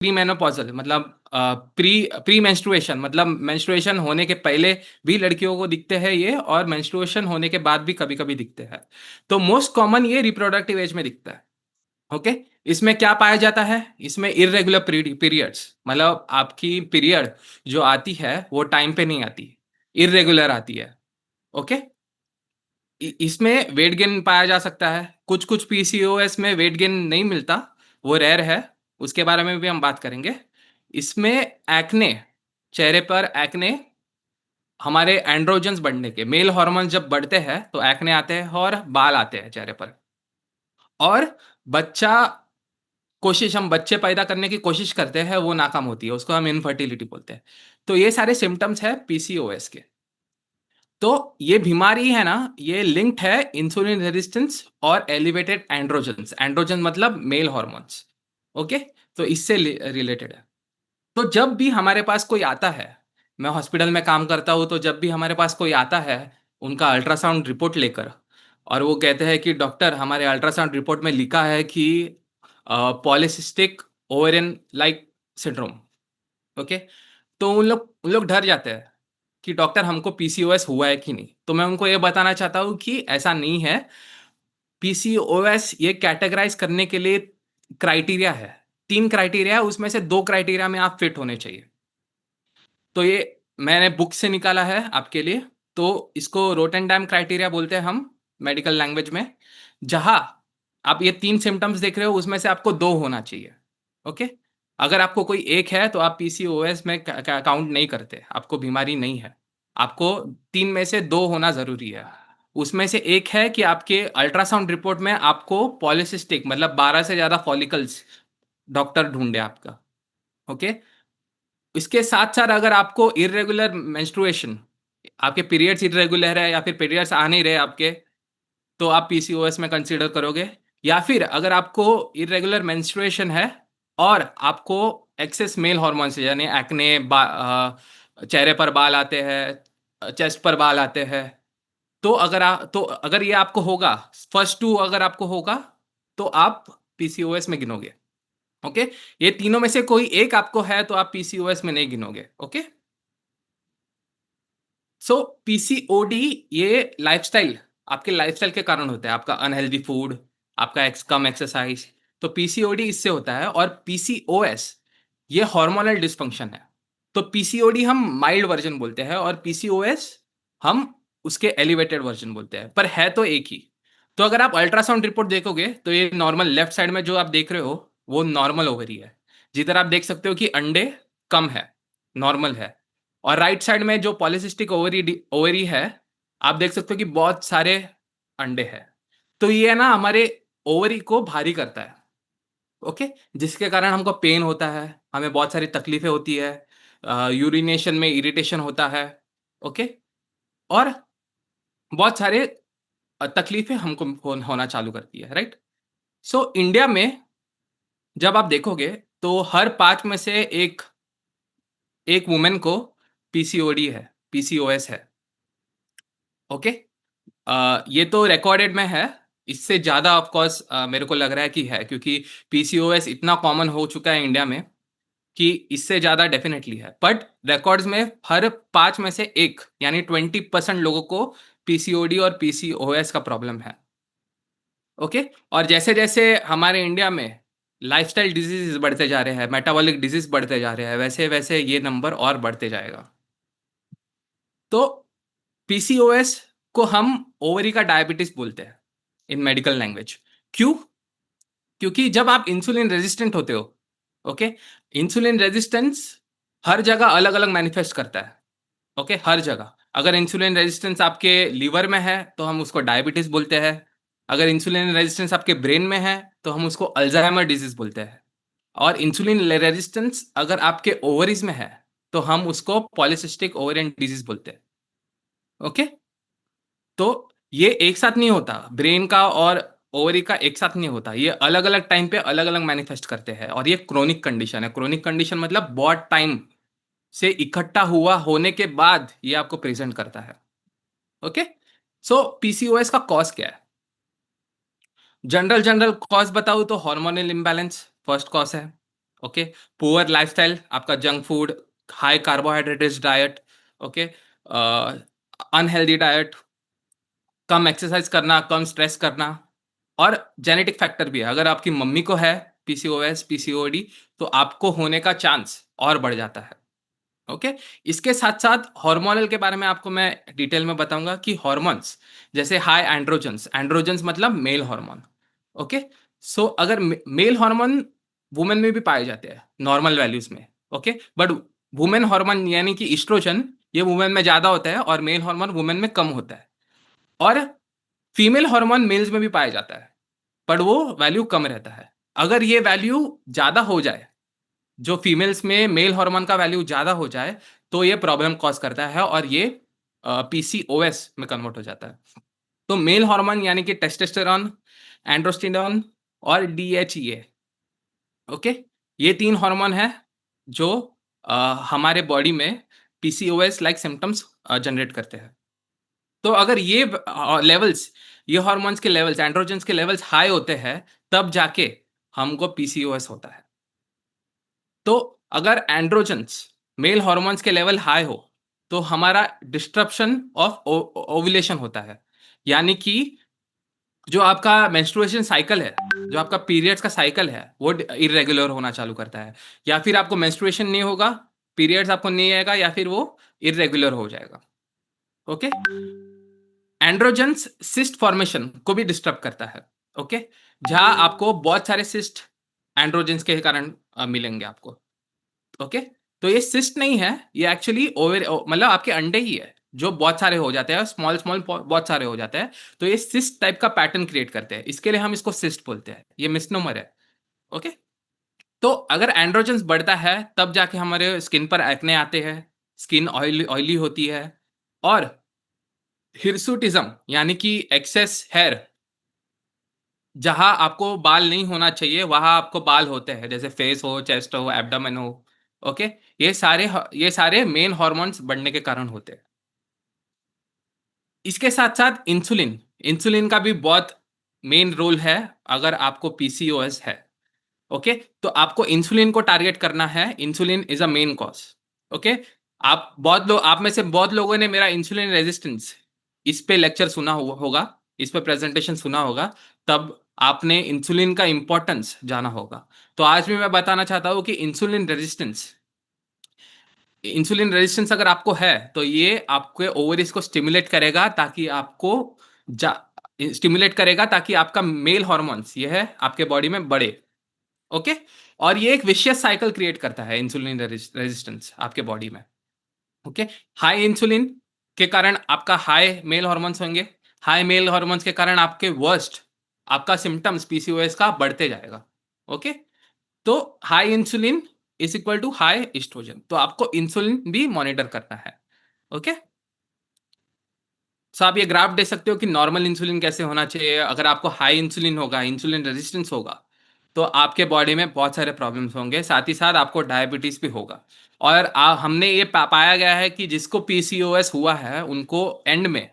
Pre menopausal मतलब pre pre menstruation, मतलब menstruation होने के पहले भी लड़कियों को दिखते हैं ये, और मेंस्ट्रुएशन होने के बाद भी कभी कभी दिखते हैं। तो मोस्ट कॉमन ये रिप्रोडक्टिव एज में दिखता है। ओके। इसमें क्या पाया जाता है? इसमें इरेगुलर पीरियड्स, मतलब आपकी पीरियड जो आती है वो टाइम पे नहीं आती, इरेगुलर आती है। ओके। इसमें वेट गेन पाया जा सकता है। कुछ कुछ पीसीओएस में वेट गेन नहीं मिलता, वो रेयर है, उसके बारे में भी हम बात करेंगे। इसमें एक्ने, चेहरे पर एक्ने, हमारे एंड्रोजन्स बढ़ने के, मेल हार्मोन जब बढ़ते हैं तो एक्ने आते हैं और बाल आते हैं चेहरे पर। और बच्चा कोशिश, हम बच्चे पैदा करने की कोशिश करते हैं, वो नाकाम होती है, उसको हम इनफर्टिलिटी बोलते हैं। तो ये सारे सिम्टम्स है पीसीओएस के। तो ये बीमारी है ना, ये लिंक्ड है इंसुलिन रेजिस्टेंस और एलिवेटेड एंड्रोजन्स। एंड्रोजन मतलब मेल हॉर्मोन्स। ओके। तो इससे रिलेटेड है। तो जब भी हमारे पास कोई आता है, मैं हॉस्पिटल में काम करता हूँ, तो जब भी हमारे पास कोई आता है उनका अल्ट्रासाउंड रिपोर्ट लेकर, और वो कहते हैं कि डॉक्टर, हमारे अल्ट्रासाउंड रिपोर्ट में लिखा है कि polycystic ovarian like syndrome. Okay. तो उन लोग डर जाते हैं कि डॉक्टर हमको पीसीओएस हुआ है कि नहीं। तो मैं उनको ये बताना चाहता हूँ कि ऐसा नहीं है। पीसीओएस ये कैटेगराइज करने के लिए क्राइटेरिया है, 3 क्राइटेरिया है, उसमें से 2 क्राइटेरिया में आप फिट होने चाहिए। तो ये मैंने बुक से निकाला है आपके लिए। तो इसको रोटेनडाम क्राइटेरिया बोलते हैं हम मेडिकल लैंग्वेज में। जहां आप ये 3 सिम्टम्स देख रहे हो, उसमें से आपको 2 होना चाहिए। ओके। अगर आपको कोई एक है तो आप पीसीओएस में काउंट नहीं करते, आपको बीमारी नहीं है। आपको 3 में से 2 होना जरूरी है। उसमें से एक है कि आपके अल्ट्रासाउंड रिपोर्ट में आपको पॉलिसिस्टिक, मतलब 12 से ज्यादा फॉलिकल्स डॉक्टर ढूंढे आपका। ओके। इसके साथ साथ अगर आपको इरेगुलर मेंस्ट्रुएशन, आपके पीरियड्स इरेगुलर है या फिर पीरियड्स आ नहीं रहे आपके, तो आप पीसीओएस में कंसीडर करोगे। या फिर अगर आपको इरेगुलर मेंस्ट्रुएशन है और आपको एक्सेस मेल हॉर्मोन्स यानी एक्ने, चेहरे पर बाल आते हैं, चेस्ट पर बाल आते हैं, तो अगर ये आपको होगा, फर्स्ट 2 अगर आपको होगा, तो आप पीसीओएस में गिनोगे। ओके। ये तीनों में से कोई एक आपको है तो आप पीसीओएस में नहीं गिनोगे। ओके। सो पीसीओडी ये लाइफस्टाइल, आपके लाइफस्टाइल के कारण होता है, आपका अनहेल्दी फूड, आपका कम एक्सरसाइज। तो पीसीओडी इससे होता है। और पीसीओएस ये हार्मोनल डिसफंक्शन है। तो पीसीओडी हम माइल्ड वर्जन बोलते हैं और पीसीओएस हम उसके एलिवेटेड वर्जन बोलते हैं, पर है तो एक ही। तो अगर आप अल्ट्रासाउंड रिपोर्ट देखोगे तो ये नॉर्मल लेफ्ट साइड में जो आप देख रहे हो वो नॉर्मल ओवरी है, जिधर आप देख सकते हो कि अंडे कम है, नॉर्मल है। और राइट साइड में जो पॉलिसिस्टिक ओवरी ओवरी है, आप देख सकते हो कि बहुत सारे अंडे हैं। तो ये है ना, हमारे ओवरी को भारी करता है। ओके। जिसके कारण हमको पेन होता है, हमें बहुत सारी तकलीफें होती है, यूरिनेशन में इरिटेशन होता है। ओके। और बहुत सारे तकलीफें हमको होना चालू करती है, राइट। सो इंडिया में जब आप देखोगे तो हर 5 में से एक एक वुमेन को पीसीओडी है, पीसीओएस है। ओके। ये तो रिकॉर्डेड में है। इससे ज़्यादा ऑफ कोर्स मेरे को लग रहा है कि है, क्योंकि पीसीओएस इतना कॉमन हो चुका है इंडिया में कि इससे ज़्यादा डेफिनेटली है। बट रिकॉर्ड्स में हर 5 में से एक यानी 20% लोगों को पीसीओडी और पीसीओएस का प्रॉब्लम है। ओके। और जैसे जैसे हमारे इंडिया में लाइफस्टाइल डिजीज बढ़ते जा रहे हैं, मेटाबॉलिक डिजीज बढ़ते जा रहे हैं, वैसे वैसे ये नंबर और बढ़ते जाएगा। तो पीसीओएस को हम ओवरी का डायबिटीज बोलते हैं इन मेडिकल लैंग्वेज। क्यों? क्योंकि जब आप इंसुलिन रेजिस्टेंट होते हो, ओके, इंसुलिन रेजिस्टेंस हर जगह अलग अलग मैनिफेस्ट करता है। ओके। हर जगह अगर इंसुलिन रेजिस्टेंस आपके लीवर में है तो हम उसको डायबिटीज बोलते हैं। अगर इंसुलिन रेजिस्टेंस आपके ब्रेन में है तो हम उसको अल्जाइमर डिजीज बोलते हैं। और इंसुलिन रेजिस्टेंस अगर आपके ओवरीज में है तो हम उसको पॉलिसिस्टिक ओवेरियन डिजीज बोलते हैं। ओके। तो ये एक साथ नहीं होता, ब्रेन का और ओवरी का एक साथ नहीं होता, ये अलग अलग टाइम पे अलग अलग मैनिफेस्ट करते हैं। और ये क्रोनिक कंडीशन है। क्रोनिक कंडीशन मतलब बहुत टाइम से इकट्ठा हुआ होने के बाद ये आपको प्रेजेंट करता है। ओके। सो पीसीओएस का कॉज क्या है? जनरल जनरल कॉज बताऊं तो हार्मोनल इम्बैलेंस फर्स्ट कॉज है। ओके, पुअर लाइफस्टाइल, आपका junk food, high carbohydrate rich diet, okay, unhealthy diet, कम एक्सरसाइज करना, कम स्ट्रेस करना, और जेनेटिक फैक्टर भी है। अगर आपकी मम्मी को है पीसीओएस, पीसीओडी, तो आपको होने का चांस और बढ़ जाता है। ओके, इसके साथ साथ हार्मोनल के बारे में आपको मैं डिटेल में बताऊंगा कि हार्मोन्स जैसे हाई एंड्रोजन्स, एंड्रोजन्स मतलब मेल हार्मोन। ओके, सो अगर मेल हार्मोन वुमेन में भी पाए जाते हैं नॉर्मल वैल्यूज में, ओके, बट वुमेन हार्मोन यानी कि इस्ट्रोजन ये वुमेन में ज्यादा होता है और मेल हार्मोन वुमेन में कम होता है। और फीमेल हार्मोन मेल्स में भी पाया जाता है, बट वो वैल्यू कम रहता है। अगर ये वैल्यू ज्यादा हो जाए, जो फीमेल्स में मेल हार्मोन का वैल्यू ज्यादा हो जाए, तो ये प्रॉब्लम कॉज करता है और ये पीसीओएस में कन्वर्ट हो जाता है। तो मेल हार्मोन यानी कि टेस्टोस्टेरोन, एंड्रोस्टेरोन और डीएचईए, ओके, ये तीन हार्मोन है जो अ, हमारे बॉडी में पीसीओएस लाइक सिम्टम्स जनरेट करते हैं। तो अगर ये लेवल्स, ये हार्मोन्स के लेवल्स, एंड्रोजन्स के लेवल्स हाई होते हैं, तब जाके हमको पीसीओएस होता है। तो अगर एंड्रोजन्स, मेल हार्मोन्स के लेवल हाई हो, तो हमारा डिस्ट्रप्शन ऑफ ओव्यूलेशन होता है। यानी कि जो आपका मेंस्ट्रुएशन साइकिल है, जो आपका पीरियड्स का साइकिल है, वो इरेगुलर होना चालू करता है। या फिर आपको मेंस्ट्रुएशन नहीं होगा, पीरियड्स आपको नहीं आएगा, या फिर वो इरेगुलर हो जाएगा। ओके, एंड्रोजन्स सिस्ट फॉर्मेशन को भी डिस्टर्ब करता है। ओके, जहां आपको बहुत सारे सिस्ट एंड्रोजन्स के कारण मिलेंगे आपको। ओके, तो ये सिस्ट नहीं है, ये एक्चुअली ओवर मतलब आपके अंडे ही है जो बहुत सारे हो जाते हैं, स्मॉल स्मॉल बहुत सारे हो जाते हैं। तो ये सिस्ट टाइप का पैटर्न क्रिएट करते हैं, इसके लिए हम इसको सिस्ट बोलते हैं, ये मिसनोमर है। ओके, तो अगर एंड्रोजन्स बढ़ता है, तब जाके हमारे स्किन पर एक्ने आते हैं, स्किन ऑयली ऑयली होती है, और हिरसुटिज्म यानी कि एक्सेस हेयर, जहां आपको बाल नहीं होना चाहिए वहां आपको बाल होते हैं, जैसे फेस हो, चेस्ट हो, एब्डोमेन हो। ओके, ये सारे मेन हॉर्मोन्स बढ़ने के कारण होते हैं। इसके साथ साथ इंसुलिन, इंसुलिन का भी बहुत मेन रोल है अगर आपको पीसीओएस है। ओके, तो आपको इंसुलिन को टारगेट करना है, insulin is a main cause. Okay, आप में से बहुत लोगों ने मेरा इंसुलिन रेजिस्टेंस इस पे लेक्चर सुना होगा, इस पे प्रेजेंटेशन सुना होगा, तब आपने इंसुलिन का इंपॉर्टेंस जाना होगा। तो आज भी मैं बताना चाहता हूं कि इंसुलिन रेजिस्टेंस अगर आपको है, तो ये आपके ओवरीज को स्टिमुलेट करेगा ताकि आपका मेल हॉर्मोन्स ये है आपके बॉडी में बढ़े। ओके, और ये एक विशियस साइकिल क्रिएट करता है इंसुलिन रेजिस्टेंस आपके बॉडी में। ओके, हाई इंसुलिन के कारण आपका हाई मेल हॉर्मोन्स होंगे, हाई मेल हॉर्मोन्स के कारण आपका सिम्टम्स पीसीओएस का बढ़ते जाएगा। ओके, तो high insulin is equal to high oestrogen, तो आपको इंसुलिन भी मॉनिटर करना है। ओके, सो आप ये ग्राफ देख सकते हो कि नॉर्मल इंसुलिन कैसे होना चाहिए। अगर आपको हाई इंसुलिन होगा, इंसुलिन रेजिस्टेंस होगा, तो आपके बॉडी में बहुत सारे प्रॉब्लम्स होंगे, साथ ही साथ आपको डायबिटीज भी होगा। और हमने ये पाया गया है कि जिसको पीसीओएस हुआ है उनको एंड में,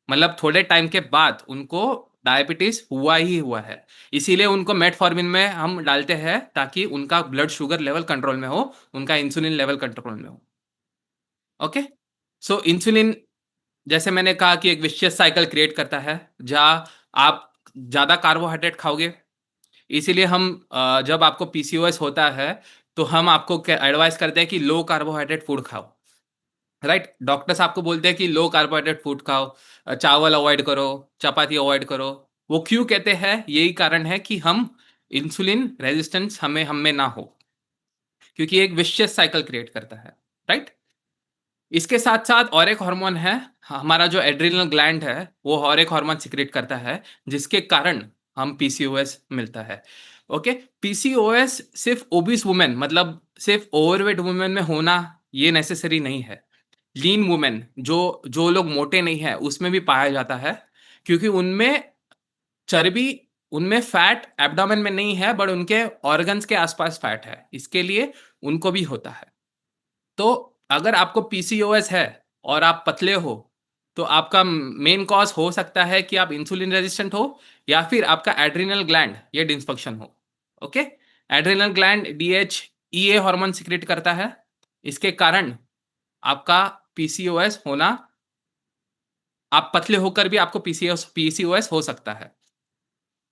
मतलब थोड़े टाइम के बाद उनको डायबिटीज हुआ ही हुआ है। इसीलिए उनको मेटफॉर्मिन में हम डालते हैं ताकि उनका ब्लड शुगर लेवल कंट्रोल में हो, उनका इंसुलिन लेवल कंट्रोल में हो। ओके, सो इंसुलिन, जैसे मैंने कहा कि एक विशियस साइकिल क्रिएट करता है, जहाँ आप ज़्यादा कार्बोहाइड्रेट खाओगे। इसीलिए जब आपको पीसीओएस होता है, तो हम आपको एडवाइस करते हैं कि लो कार्बोहाइड्रेट फूड खाओ। राइट, डॉक्टर्स आपको बोलते हैं कि लो कार्बोहाइड्रेट फूड खाओ, चावल अवॉइड करो, चपाती अवॉइड करो। वो क्यों कहते हैं? यही कारण है कि हम इंसुलिन रेजिस्टेंस हमें ना हो, क्योंकि एक विशियस साइकिल क्रिएट करता है। राइट, इसके साथ साथ और एक हार्मोन है, हमारा जो एड्रिनल ग्लैंड है, वो और एक हार्मोन सिक्रेट करता है, जिसके कारण हम पीसीओएस मिलता है। ओके, पीसीओएस सिर्फ ओबीस वुमेन, मतलब सिर्फ ओवरवेट वुमेन में होना ये नेसेसरी नहीं है। लीन वुमेन, जो जो लोग मोटे नहीं है, उसमें भी पाया जाता है, क्योंकि उनमें चर्बी, उनमें फैट एब्डोमेन में नहीं है, बट उनके ऑर्गन्स के आसपास फैट है, इसके लिए उनको भी होता है। तो अगर आपको पीसीओएस है और आप पतले हो, तो आपका मेन कॉज हो सकता है कि आप इंसुलिन रेजिस्टेंट हो, या फिर आपका एड्रिनल ग्लैंड ये डिस्फंक्शन हो। ओके, एड्रिनल ग्लैंड डीएच ईए हार्मोन सिक्रेट करता है, इसके कारण आपका पीसीओएस होना, आप पतले होकर भी आपको पीसीओएस हो सकता है।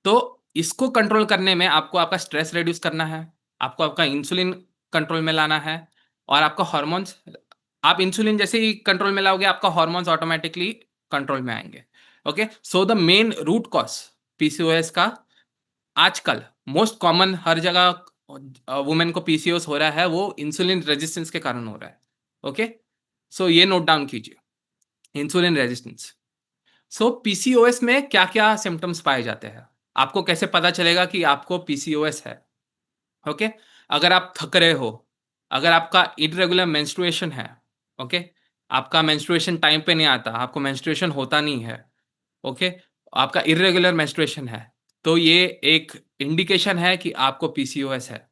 तो इसको कंट्रोल करने में आपको आपका स्ट्रेस रिड्यूस करना है, आपको आपका इंसुलिन कंट्रोल में लाना है और आपका हार्मोन्स, आप इंसुलिन जैसे ही कंट्रोल में लाओगे, आपका हार्मोन्स ऑटोमैटिकली कंट्रोल में आएँगे। Okay? So the main root cause PCOS का आजकल मोस्ट कॉमन हर जगह वुमेन को पीसीओएस हो रहा है, वो इंसुलिन रेजिस्टेंस के कारण हो रहा है। ओके? सो ये नोट डाउन कीजिए, इंसुलिन रेजिस्टेंस। सो पीसीओएस में क्या-क्या सिम्पटम्स पाए जाते हैं? आपको कैसे पता चलेगा कि आपको पीसीओएस है? ओके? अगर आप थक रहे हो, अगर आपका इर्रेगुलर मेंस्ट्रुएशन है, ओके? आपका मेंस्ट्रुएशन टाइम पे नहीं आता, आपको मेंस्ट्रुएशन होता नहीं है, ओके? आपका इर्रेगुलर मेंस्ट्रुएशन है, तो ये एक इंडिकेशन है कि आपको पीसीओएस है,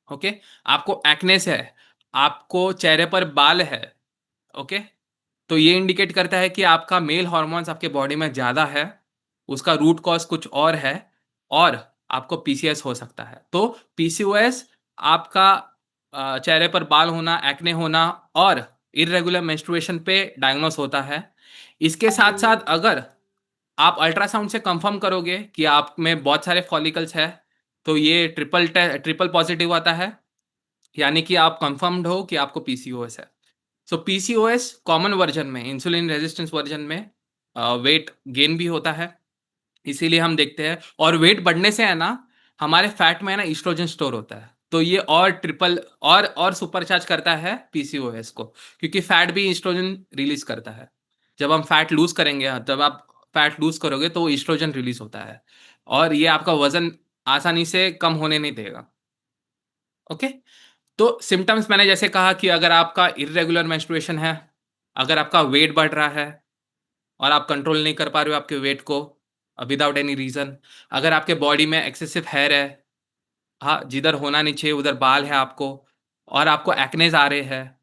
ओके? आपको एक्नेस है, आपको चेहरे पर बाल है, ओके? तो ये इंडिकेट करता है कि आपका मेल हार्मोन्स आपके बॉडी में ज़्यादा है, उसका रूट कॉज़ कुछ और है और आपको पीसीओएस हो सकता है। तो पीसीओएस आपका चेहरे पर बाल होना, एक्ने होना और इर्रेगुलर मेंस्ट्रुएशन पे डायग्नोस होता है। इसके साथ-साथ अगर आप अल्ट्रासाउंड से कंफर्म करोगे कि आप में बहुत सारे फॉलिकल्स हैं, तो ये ट्रिपल पॉज़िटिव आता है, यानी कि आप कन्फर्म्ड हो कि आपको पीसीओएस है। सो पीसीओएस कॉमन वर्जन में, इंसुलिन रेजिस्टेंस वर्जन में वेट गेन भी होता है, इसीलिए हम देखते हैं, और वेट बढ़ने से है ना, हमारे फैट में है ना एस्ट्रोजन स्टोर होता है, तो ये और ट्रिपल और सुपरचार्ज करता है पीसीओएस को, क्योंकि फैट भी एस्ट्रोजन रिलीज करता है। जब हम फैट लूज करेंगे, जब आप फैट लूज करोगे तो एस्ट्रोजन रिलीज होता है और ये आपका वजन आसानी से कम होने नहीं देगा। ओके? तो सिम्पटम्स मैंने जैसे कहा कि अगर आपका इर्रेगुलर मेंस्ट्रुएशन है, अगर आपका वेट बढ़ रहा है और आप कंट्रोल नहीं कर पा रहे हो आपके वेट को विदाउट एनी रीज़न, अगर आपके बॉडी में एक्सेसिव हेयर है, हाँ, जिधर होना नहीं चाहिए उधर बाल है आपको और आपको एक्नेज़ आ रहे हैं,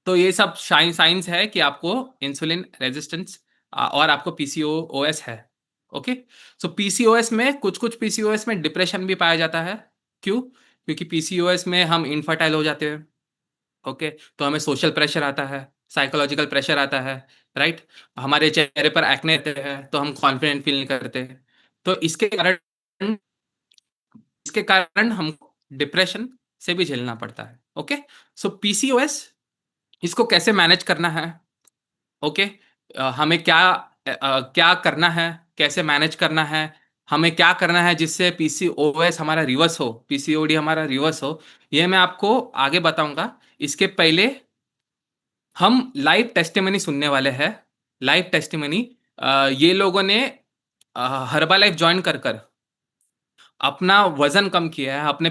तो ये सब साइन्स है कि आपको इंसुलिन रेजिस्टेंस और आपको पीसीओएस है। ओके? सो पीसीओएस में कुछ-कुछ पीसीओएस में डिप्रेशन भी पाया जाता है। क्यों? क्योंकि पीसीओएस में हम इनफर्टाइल हो जाते हैं। ओके? तो हमें सोशल प्रेशर आता है, साइकोलॉजिकल प्रेशर आता है, राइट? हमारे चेहरे पर एक्ने रहते हैं, तो हम कॉन्फिडेंट फील नहीं करते। तो इसके कारण हमको डिप्रेशन से भी झेलना पड़ता है। ओके? सो पीसीओएस, इसको कैसे मैनेज करना है? ओके? हमें क्या करना है? कैसे मैनेज करना है? हमें क्या करना है जिससे पीसीओएस हमारा रिवर्स हो, पीसीओडी हमारा रिवर्स हो? ये मैं आपको आगे बताऊँगा। इसके पहले हम लाइव टेस्टिमनी सुनने वाले हैं। लाइव टेस्टिमनी, ये लोगों ने हर्बलाइफ जॉइन कर अपना वज़न कम किया है, अपने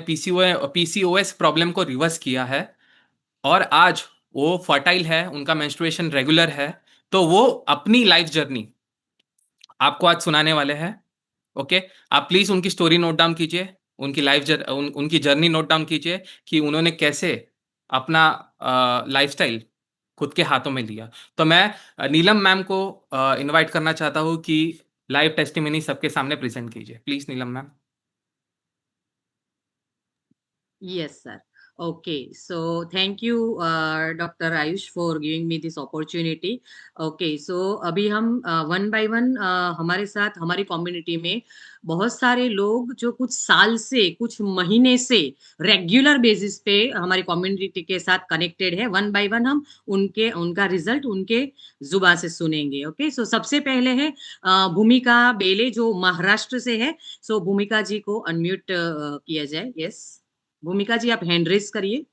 पीसीओएस प्रॉब्लम को रिवर्स किया है और आज वो फर्टाइल है, उनका मेंस्ट्रुएशन रेगुलर है, तो वो अपनी लाइफ जर्नी आपको आज सुनाने वाले हैं। ओके? आप प्लीज़ उनकी स्टोरी नोट डाउन कीजिए, उनकी जर्नी नोट डाउन कीजिए कि उन्होंने कैसे अपना लाइफ़स्टाइल खुद के हाथों में लिया। तो मैं नीलम मैम को इनवाइट करना चाहता हूँ कि लाइव टेस्टिमनी सबके सामने प्रेज़ेंट कीजिए। Please Neelam ma'am. Yes, sir. Okay, so thank you, Dr. Ayush, for giving me this opportunity. Okay, so अभी हम वन बाय वन हमारे साथ हमारी कम्युनिटी में बहुत सारे लोग जो कुछ साल से कुछ महीने से रेगुलर बेसिस पे हमारी कम्युनिटी के साथ कनेक्टेड है। वन बाय वन हम उनके उनका रिजल्ट उनके जुबा से सुनेंगे। ओके, सो सबसे पहले है भूमिका बेले जो महाराष्ट्र से है। सो भूमिका जी को अनम्यूट किया जाए। यस, भूमिका जी आप हैंड रेज़ करिए।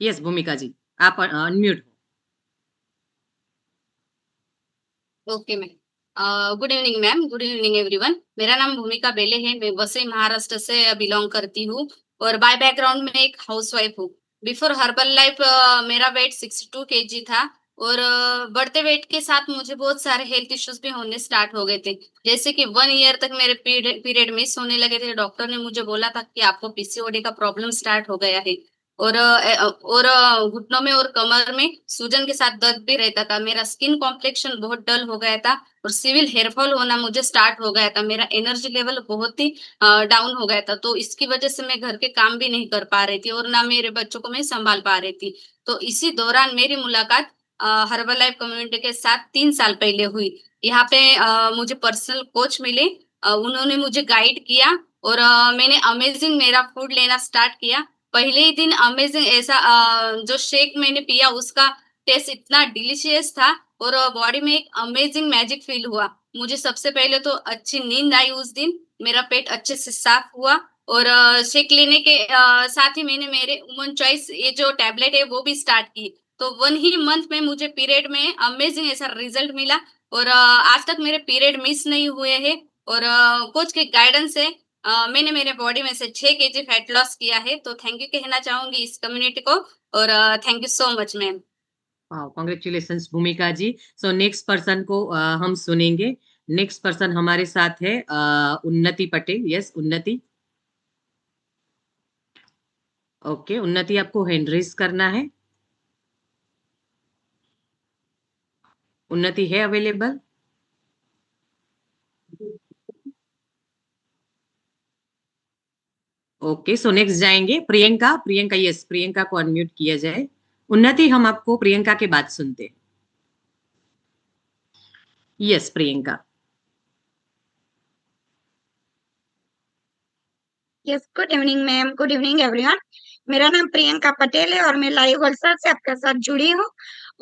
यस, भूमिका जी, आप अनम्यूट हो। Okay ma'am. Good evening ma'am, good evening everyone. मेरा नाम भूमिका बेले है, मैं वसई महाराष्ट्र से बिलोंग करती हूँ और बाय बैकग्राउंड में एक हाउसवाइफ हूँ। बिफोर हर्बल लाइफ मेरा वेट 62 केजी था और बढ़ते वेट के साथ मुझे बहुत सारे हेल्थ इश्यूज भी होने स्टार्ट हो गए थे। जैसे कि 1 ईयर तक मेरे पीरियड मिस होने लगे थे। डॉक्टर ने मुझे बोला था कि आपको पीसीओडी का प्रॉब्लम स्टार्ट हो गया है। और घुटनों में और कमर में सूजन के साथ दर्द भी रहता था। मेरा स्किन कॉम्प्लेक्शन बहुत डल हो गया था और सिविल हेयर फॉल होना मुझे स्टार्ट हो गया था। मेरा एनर्जी लेवल बहुत ही डाउन हो गया था, तो इसकी वजह से मैं घर के काम भी नहीं कर पा रही थी और ना मेरे बच्चों को मैं संभाल पा रही थी। तो इसी दौरान मेरी मुलाकात हर्बल लाइफ कम्युनिटी के साथ 3 साल पहले हुई। यहाँ पे मुझे पर्सनल कोच मिले, उन्होंने मुझे गाइड किया और मैंने अमेजिंग मेरा फूड लेना स्टार्ट किया। पहले ही दिन अमेजिंग ऐसा जो शेक मैंने पिया उसका टेस्ट इतना डिलीशियस था और बॉडी में एक अमेजिंग मैजिक फील हुआ। मुझे सबसे पहले तो अच्छी नींद आई उस दिन, मेरा पेट अच्छे से साफ हुआ और शेक लेने के साथ ही मैंने मेरे वुमन चॉइस ये जो टैबलेट है वो भी स्टार्ट की। तो 1 ही मंथ में मुझे पीरियड में अमेजिंग ऐसा रिजल्ट मिला और आज तक मेरे पीरियड मिस नहीं हुए हैं और कोच के गाइडेंस से मैंने मेरे बॉडी में से 6 केजी फैट लॉस किया है। तो थैंक यू कहना चाहूंगी इस कम्युनिटी को और thank you so much ma'am. Congratulations भूमिका जी। सो नेक्स्ट पर्सन को हम सुनेंगे। नेक्स्ट पर्सन हमारे साथ है उन्नति पटेल। यस उन्नति। ओके उन्नति, आपको हैंड रेज करना है। उन्नति है अवेलेबल? ओके सो नेक्स्ट जाएंगे प्रियंका। प्रियंका, यस प्रियंका को अनम्यूट किया जाए। उन्नति, हम आपको प्रियंका के बात सुनते हैं। Yes Priyanka. Yes, good evening ma'am, good evening everyone. मेरा नाम प्रियंका पटेल है और मैं लाइव वलसाड से आपके साथ जुड़ी हूँ।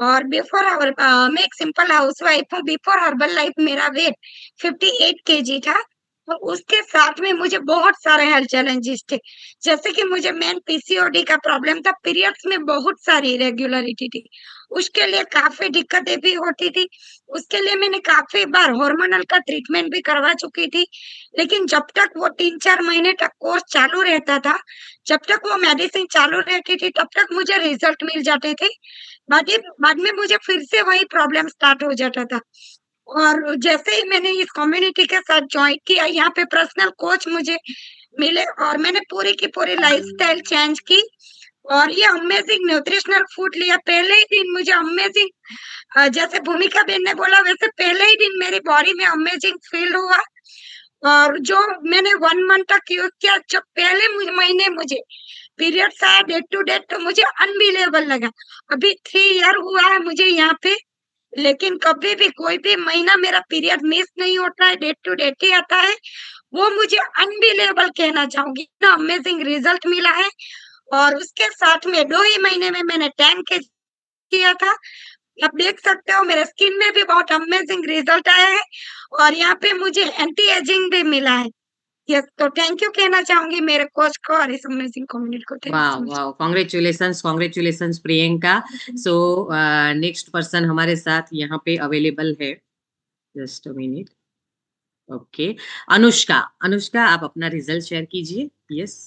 और मैं एक सिंपल हाउसवाइफ हूँ। बिफोर हर्बल लाइफ मेरा वेट 58 केजी था। तो उसके साथ में मुझे बहुत सारे हेल्थ चैलेंजेस थे, जैसे कि मुझे मेन पीसीओडी का प्रॉब्लम था। पीरियड्स में बहुत सारी इरेगुलरिटी थी, उसके लिए काफी दिक्कतें भी होती थी। उसके लिए मैंने काफी बार हार्मोनल का ट्रीटमेंट भी करवा चुकी थी, लेकिन जब तक वो 3-4 महीने तक कोर्स चालू रहता था, जब तक वो मेडिसिन चालू रहती थी, तब तक मुझे रिजल्ट मिल जाते थे। बाद में मुझे फिर से वही प्रॉब्लम स्टार्ट हो जाता था। और जैसे ही मैंने इस कम्युनिटी के साथ ज्वाइन किया, यहाँ पे पर्सनल कोच मुझे मिले और मैंने पूरी की पूरी लाइफस्टाइल चेंज की और ये अमेजिंग न्यूट्रिशनल फूड लिया। पहले ही दिन मुझे अमेजिंग, जैसे भूमिका बेन ने बोला वैसे पहले ही दिन मेरी बॉडी में अमेजिंग फील हुआ। और जो मैंने 1 मंथ तक यूज किया, जब पहले महीने मुझे पीरियड्स आया डेट टू डेट, तो मुझे अनबिलीवेबल लगा। अभी 3 ईयर हुआ है मुझे यहाँ पे, लेकिन कभी भी कोई भी महीना मेरा पीरियड मिस नहीं होता है, डेट टू डेट ही आता है। वो मुझे अनबिलीवेबल कहना चाहूंगी, इतना अमेजिंग रिजल्ट मिला है। और उसके साथ में 2 ही महीने में मैंने 10 केजी किया था। आप देख सकते हो मेरे स्किन में भी बहुत अमेजिंग रिजल्ट आया है और यहाँ पे मुझे एंटी एजिंग भी मिला है। यस, तो थैंक यू कहना चाहूंगी मेरे कोच को और इस अमेजिंग कम्युनिटी को। थैंक यू वाह सो मच। वाह, congratulations Priyanka. So next person हमारे साथ यहाँ पे अवेलेबल है। Just a minute. Okay Anushka. Anushka, आप अपना रिजल्ट शेयर कीजिए। Yes.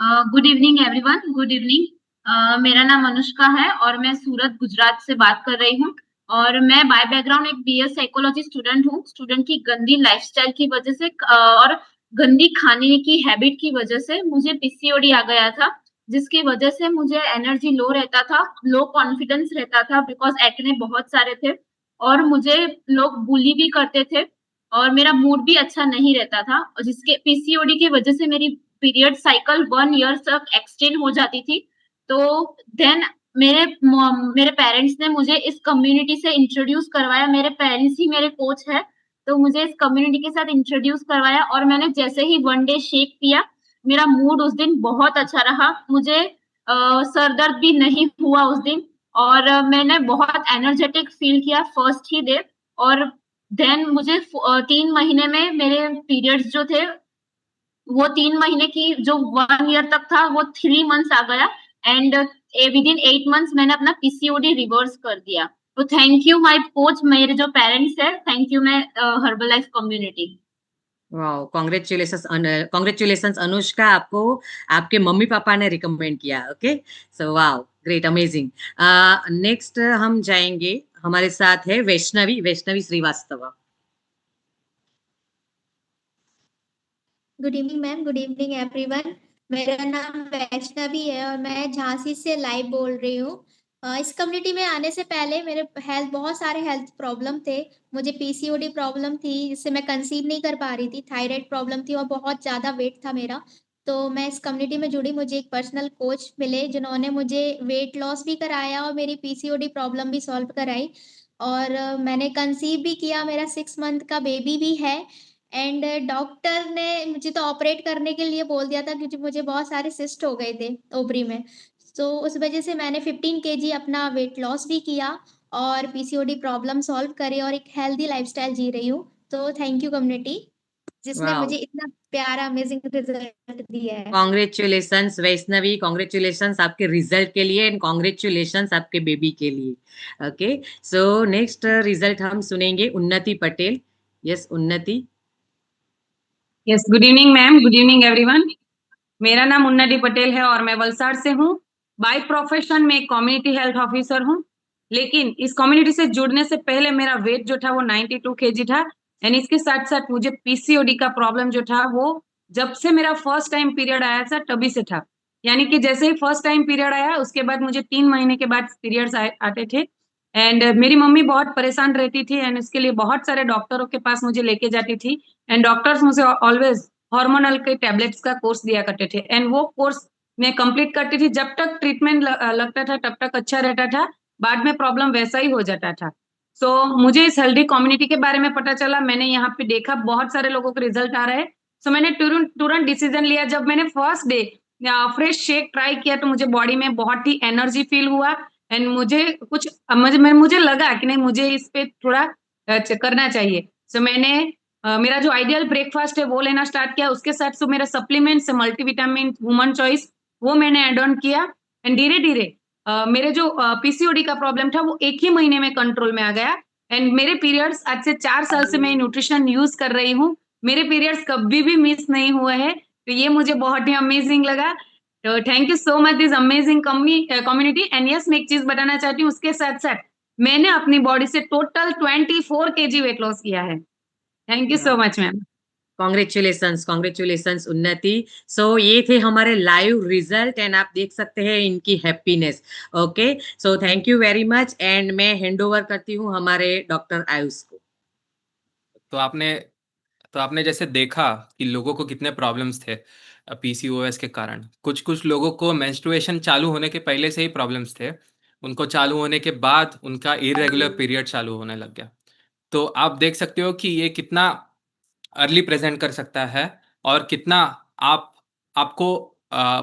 Good evening everyone, good evening. मेरा नाम अनुष्का है और मैं सूरत गुजरात से बात कर रही हूँ और मैं बाय बैकग्राउंड एक बीएस साइकोलॉजी स्टूडेंट हूँ। स्टूडेंट की गंदी लाइफस्टाइल की वजह से और गंदी खाने की हैबिट की वजह से मुझे पीसीओडी आ गया था, जिसकी वजह से मुझे एनर्जी लो रहता था, लो कॉन्फिडेंस रहता था बिकॉज एक्ने बहुत सारे थे और मुझे लोग बुली भी करते थे और मेरा मूड भी अच्छा नहीं रहता था, और जिसके पीसीओडी की वजह से मेरी पीरियड साइकिल 1 ईयर तक एक्सटेंड हो जाती थी। तो देन मेरे पेरेंट्स ने मुझे इस कम्युनिटी से इंट्रोड्यूस करवाया। मेरे पेरेंट्स ही मेरे कोच है, तो मुझे इस कम्युनिटी के साथ इंट्रोड्यूस करवाया और मैंने जैसे ही 1 डे शेक पिया, मेरा मूड उस दिन बहुत अच्छा रहा। मुझे सर दर्द भी नहीं हुआ उस दिन और मैंने बहुत एनर्जेटिक फील किया फर्स्ट ही डे। और देन मुझे 3 महीने में मेरे पीरियड्स जो थे वो 3 महीने की जो 1 ईयर तक था वो 3 मंथ्स आ गया एंड विद इन 8 मंथ्स मैंने अपना पीसीओडी रिवर्स कर दिया। तो थैंक यू माय कोच, मेरे जो पेरेंट्स है, थैंक यू मैं हर्बल लाइफ कम्युनिटी। वाह, कॉन्ग्रेचुलेशंस अनुष्का, आपको आपके मम्मी पापा ने रिकमेंड किया। ओके सो वाह, ग्रेट, अमेजिंग। नेक्स्ट हम जाएंगे, हमारे साथ है Vaishnavi. Vaishnavi Srivastava. Good evening ma'am, good evening everyone. मेरा नाम वैष्णवी है और मैं झांसी से लाइव बोल रही हूँ। इस कम्युनिटी में आने से पहले मेरे बहुत सारे हेल्थ प्रॉब्लम थे। मुझे पीसीओडी प्रॉब्लम थी, जिससे मैं कंसीव नहीं कर पा रही थी। थायराइड प्रॉब्लम थी और बहुत ज़्यादा वेट था मेरा। तो मैं इस कम्युनिटी में जुड़ी, मुझे एक पर्सनल कोच मिले जिन्होंने मुझे वेट लॉस भी कराया और मेरी पीसीओडी प्रॉब्लम भी सॉल्व कराई। और मैंने कंसीव भी किया, मेरा 6 मंथ का बेबी भी है। एंड डॉक्टर ने मुझे तो ऑपरेट करने के लिए बोल दिया था, क्योंकि मुझे बहुत सारे सिस्ट हो गए थे ओवरी में। तो उस वजह से मैंने 15 केजी अपना वेट लॉस भी किया और पीसीओडी प्रॉब्लम सॉल्व करे और एक हेल्दी लाइफस्टाइल जी रही हूँ। तो थैंक यू कम्युनिटी, जिसने वाओ, मुझे इतना प्यारा अमेजिंग रिजल्ट दिया है। कॉन्ग्रेचुलेशंस वैष्णवी, कॉन्ग्रेचुलेशंस आपके रिजल्ट के लिए एंड कॉन्ग्रेचुलेशंस आपके बेबी के लिए। ओके, सो नेक्स्ट रिजल्ट हम सुनेंगे उन्नति पटेल। यस उन्नति। Yes, good evening ma'am, good evening everyone. मेरा नाम उन्नति पटेल है और मैं वलसाड़ से हूँ। बाय प्रोफेशन में एक कम्युनिटी हेल्थ ऑफिसर हूँ, लेकिन इस कम्युनिटी से जुड़ने से पहले मेरा वेट जो था वो 92 केजी था। एंड इसके साथ साथ मुझे पीसीओडी का प्रॉब्लम जो था वो जब से मेरा फर्स्ट टाइम पीरियड आया था तभी से था। यानी कि जैसे ही फर्स्ट टाइम पीरियड आया उसके बाद मुझे 3 महीने के बाद पीरियड्स आते थे। एंड मेरी मम्मी बहुत परेशान रहती थी एंड उसके लिए बहुत सारे डॉक्टरों के पास मुझे लेके जाती थी। एंड डॉक्टर्स मुझे ऑलवेज हार्मोनल के टैबलेट्स का कोर्स दिया करते थे एंड वो कोर्स मैं कंप्लीट करती थी। जब तक ट्रीटमेंट लगता था तब तक अच्छा रहता था, बाद में प्रॉब्लम वैसा ही हो जाता था। सो मुझे इस हेल्दी कम्युनिटी के बारे में पता चला, मैंने यहाँ पे देखा बहुत सारे लोगों के रिजल्ट आ रहे हैं। सो मैंने तुरंत डिसीजन लिया। जब मैंने first day fresh shake try किया तो मुझे बॉडी में बहुत ही एनर्जी फील हुआ एंड मुझे लगा कि नहीं, मुझे इस पे थोड़ा करना चाहिए। सो मैंने मेरा जो आइडियल ब्रेकफास्ट है वो लेना स्टार्ट किया। उसके साथ तो मेरा सप्लीमेंट्स मल्टीविटामिन वुमन चॉइस वो मैंने एड ऑन किया एंड धीरे धीरे मेरे जो पीसीओडी का प्रॉब्लम था वो 1 ही महीने में कंट्रोल में आ गया। एंड मेरे पीरियड्स आज से 4 साल से मैं न्यूट्रिशन यूज कर रही हूँ। मेरे पीरियड्स कभी भी मिस नहीं हुए हैं, तो ये मुझे बहुत ही अमेजिंग लगा। तो thank you so much this amazing community. And yes, मैं एक चीज बताना चाहती हूँ, उसके साथ साथ मैंने अपनी बॉडी से टोटल 24 केजी वेट लॉस किया है। Thank you so much ma'am. Congratulations उन्नति। सो ये थे हमारे लाइव रिजल्ट एंड आप देख सकते हैं इनकी happiness. Okay, so thank you very much and मैं हैंड ओवर करती हूँ हमारे डॉक्टर आयुष को। तो आपने जैसे देखा कि लोगों को कितने प्रॉब्लम्स थे पीसीओएस के कारण। कुछ कुछ लोगों को मेंस्ट्रुएशन चालू होने के पहले से ही प्रॉब्लम्स थे, उनको चालू होने के बाद उनका इरेगुलर पीरियड चालू होने लग गया। तो आप देख सकते हो कि ये कितना अर्ली प्रेजेंट कर सकता है और कितना आपको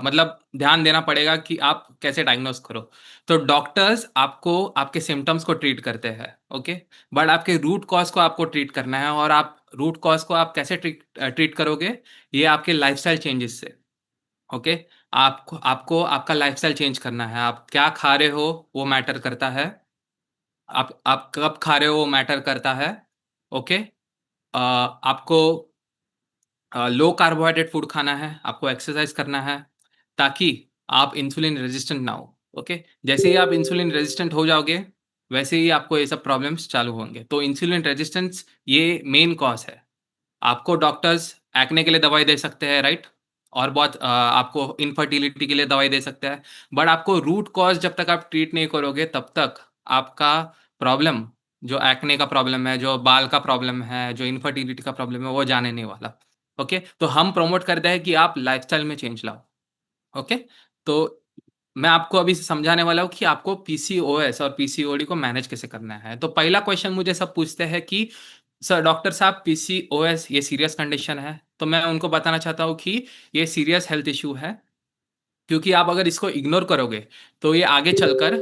मतलब ध्यान देना पड़ेगा कि आप कैसे डायग्नोस करो। तो डॉक्टर्स आपको आपके सिम्टम्स को ट्रीट करते हैं, ओके, बट आपके रूट कॉज को आपको ट्रीट करना है। और आप रूट कॉज को आप कैसे ट्रीट करोगे, ये आपके लाइफस्टाइल चेंजेस से, ओके। आपको आपको आपका लाइफस्टाइल चेंज करना है। आप क्या खा रहे हो वो मैटर करता है, आप कब खा रहे हो वो मैटर करता है, ओके। आपको लो कार्बोहाइड्रेट फूड खाना है, आपको एक्सरसाइज करना है ताकि आप इंसुलिन रेजिस्टेंट ना हो, ओके। जैसे ही आप इंसुलिन रेजिस्टेंट हो जाओगे वैसे ही आपको ये सब प्रॉब्लम्स चालू होंगे। तो इंसुलिन रेजिस्टेंस ये मेन कॉज है। आपको डॉक्टर्स एक्ने के लिए दवाई दे सकते हैं, राइट, और बहुत आपको इनफर्टिलिटी के लिए दवाई दे सकते हैं, बट आपको रूट कॉज जब तक आप ट्रीट नहीं करोगे तब तक आपका प्रॉब्लम, जो एक्ने का प्रॉब्लम है, जो बाल का प्रॉब्लम है, जो इनफर्टिलिटी का प्रॉब्लम है, वो जाने नहीं वाला, ओके। तो हम प्रमोट करते हैं कि आप लाइफस्टाइल में चेंज लाओ, ओके। तो मैं आपको अभी समझाने वाला हूँ कि आपको पीसीओएस और पीसीओडी को मैनेज कैसे करना है। तो पहला क्वेश्चन मुझे सब पूछते हैं कि सर डॉक्टर साहब पीसीओएस ये सीरियस कंडीशन है। तो मैं उनको बताना चाहता हूँ कि ये सीरियस हेल्थ इशू है, क्योंकि आप अगर इसको इग्नोर करोगे तो ये आगे चलकर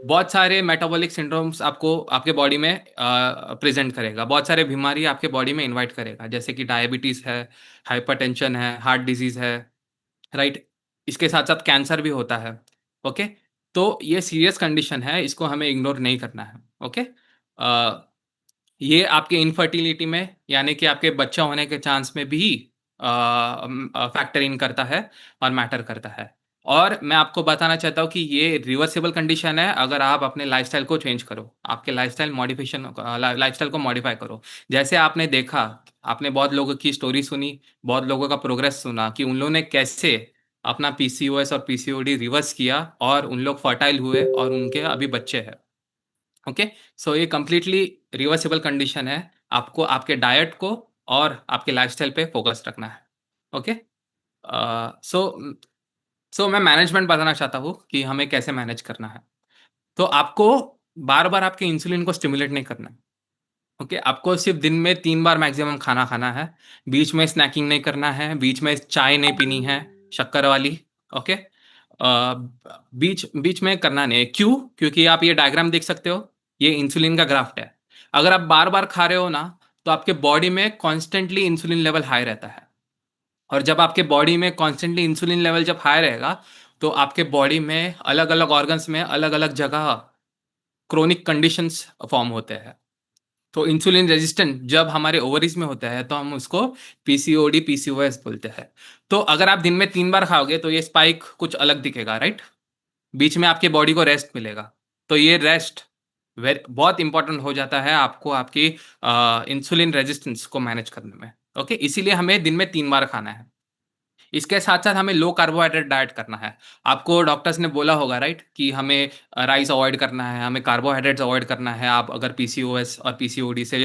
बहुत सारे मेटाबॉलिक सिंड्रोम्स आपको आपके बॉडी में प्रेजेंट करेगा। बहुत सारे बीमारी आपके बॉडी में इनवाइट करेगा, जैसे कि डायबिटीज़ है, हाइपरटेंशन है, हार्ट डिजीज़ है, राइट। इसके साथ साथ कैंसर भी होता है, ओके। तो ये सीरियस कंडीशन है, इसको हमें इग्नोर नहीं करना है, ओके। ये आपके इनफर्टिलिटी में, यानी कि आपके बच्चा होने के चांस में भी फैक्टर इन करता है और मैटर करता है। और मैं आपको बताना चाहता हूँ कि ये रिवर्सिबल कंडीशन है अगर आप अपने लाइफस्टाइल को चेंज करो, आपके लाइफस्टाइल को मॉडिफाई करो। जैसे आपने देखा, आपने बहुत लोगों की स्टोरी सुनी, बहुत लोगों का प्रोग्रेस सुना कि उन लोगों ने कैसे अपना पीसीओएस और पीसीओडी रिवर्स किया और उन लोग फर्टाइल हुए और उनके अभी बच्चे हैं। ओके, सो ये कंप्लीटली रिवर्सिबल कंडीशन है। आपको आपके डाइट को और आपके लाइफस्टाइल पे फोकस रखना है। ओके, सो सो मैं मैनेजमेंट बताना चाहता हूँ कि हमें कैसे मैनेज करना है। तो आपको बार-बार आपके इंसुलिन को स्टिमुलेट नहीं करना है। ओके, आपको सिर्फ़ दिन में 3 बार मैक्सिमम खाना खाना है। बीच में स्नैकिंग नहीं करना है, बीच में चाय नहीं पीनी है, शक्कर वाली। ओके? बीच बीच में करना नहीं है। क्यों? क्योंकि आप ये डायग्राम देख सकते हो, ये इंसुलिन का ग्राफ है। अगर आप बार-बार खा रहे हो ना, तो आपके बॉडी में कॉन्स्टेंटली इंसुलिन लेवल हाई रहता है। और जब आपके बॉडी में कॉन्स्टेंटली इंसुलिन लेवल जब हाई रहेगा, तो आपके बॉडी में अलग-अलग ऑर्गन्स में अलग-अलग जगह क्रोनिक कंडीशंस फॉर्म होते हैं। तो इंसुलिन रेजिस्टेंट जब हमारे ओवरीज में होता है तो हम उसको पीसीओडी पीसीओएस बोलते हैं। तो अगर आप दिन में 3 बार खाओगे तो ये स्पाइक कुछ अलग दिखेगा, राइट? बीच में आपके बॉडी को रेस्ट मिलेगा। तो ये रेस्ट बहुत इंपॉर्टेंट हो जाता है आपको आपकी इंसुलिन रेजिस्टेंस को मैनेज करने में। ओके, इसीलिए हमें दिन में 3 बार खाना है। इसके साथ-साथ हमें लो कार्बोहाइड्रेट डाइट करना है। आपको डॉक्टर्स ने बोला होगा, राइट, कि हमें राइस अवॉइड करना है, हमें कार्बोहाइड्रेट्स अवॉइड करना है। आप अगर पीसीओएस और पीसीओडी से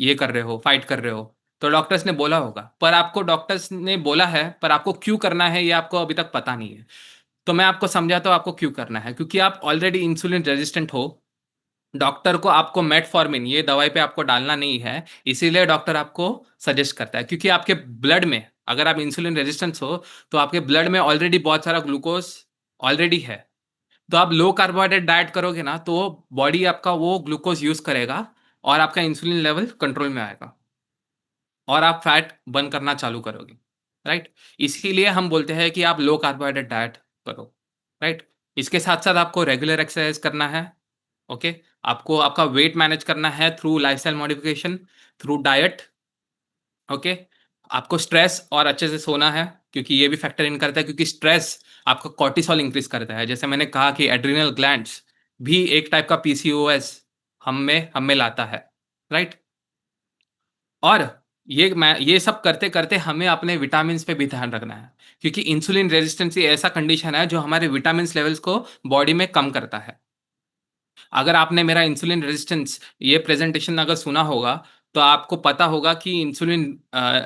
ये कर रहे हो, फाइट कर रहे हो, तो डॉक्टर्स ने बोला होगा। पर आपको डॉक्टर्स ने बोला है, पर आपको क्यों करना है, ये आपको अभी तक पता नहीं है। तो मैं आपको समझाता हूँ आपको क्यों करना है। क्योंकि आप ऑलरेडी इंसुलिन रेजिस्टेंट हो, डॉक्टर को आपको मेटफॉर्मिन ये दवाई पे आपको डालना नहीं है, इसीलिए डॉक्टर आपको सजेस्ट करता है। क्योंकि आपके ब्लड में अगर आप इंसुलिन रेजिस्टेंस हो, तो आपके ब्लड में ऑलरेडी बहुत सारा ग्लूकोज़ ऑलरेडी है। तो आप लो कार्बोहाइड्रेट डाइट करोगे ना, तो बॉडी आपका वो ग्लूकोज़ यूज़ करेगा और आपका इंसुलिन लेवल कंट्रोल में आएगा और आप फैट बर्न करना चालू करोगे, राइट? इसीलिए हम बोलते हैं कि आप लो कार्बोहाइड्रेट डाइट करो, राइट? इसके साथ-साथ आपको रेगुलर एक्सरसाइज करना है। ओके, आपको आपका वेट मैनेज करना है through lifestyle modification, through diet. Okay, आपको स्ट्रेस और अच्छे से सोना है, क्योंकि ये भी फैक्टर इन करता है, क्योंकि स्ट्रेस आपका कॉर्टिसोल इंक्रीज करता है। जैसे मैंने कहा कि एड्रिनल ग्लैंड्स भी एक टाइप का पीसीओएस हम में लाता है, राइट? और ये सब करते करते हमें अपने विटामिन पे भी ध्यान रखना है, क्योंकि इंसुलिन रेजिस्टेंस ऐसा कंडीशन है जो हमारे विटामिन लेवल्स को बॉडी में कम करता है। अगर आपने मेरा इंसुलिन रेजिस्टेंस ये प्रेजेंटेशन अगर सुना होगा, तो आपको पता होगा कि इंसुलिन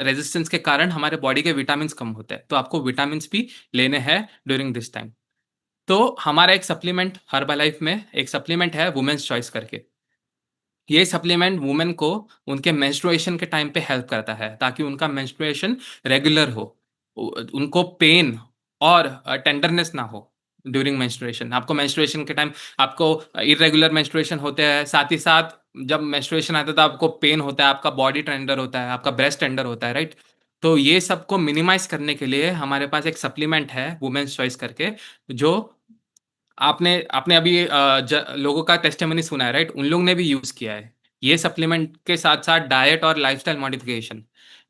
रेजिस्टेंस के कारण हमारे बॉडी के विटामिन्स कम होते हैं। तो आपको विटामिन्स भी लेने हैं ड्यूरिंग दिस टाइम। तो हमारा एक सप्लीमेंट हर्बलाइफ में एक सप्लीमेंट है वुमेन्स चॉइस करके। ये सप्लीमेंट वुमेन को उनके मेंस्ट्रुएशन के टाइम पे हेल्प करता है, ताकि उनका मेंस्ट्रुएशन रेगुलर हो। उनको पेन और टेंडरनेस ना हो ड्यूरिंग मेंस्ट्रुएशन। आपको मेंस्ट्रुएशन के टाइम आपको इर्रेगुलर मेंस्ट्रुएशन होते हैं, साथ ही साथ जब मेंस्ट्रुएशन आता है तो आपको पेन होता है, आपका बॉडी टेंडर होता है, आपका ब्रेस्ट टेंडर होता है, राइट? तो ये सबको मिनिमाइज़ करने के लिए हमारे पास एक सप्लीमेंट है वुमेन्स चॉइस करके, जो आपने आपने अभी लोगों का टेस्टिमनी सुना है, राइट? उन लोग ने भी यूज़ किया है। ये सप्लीमेंट के साथ-साथ डाइट और लाइफ़स्टाइल मॉडिफ़िकेशन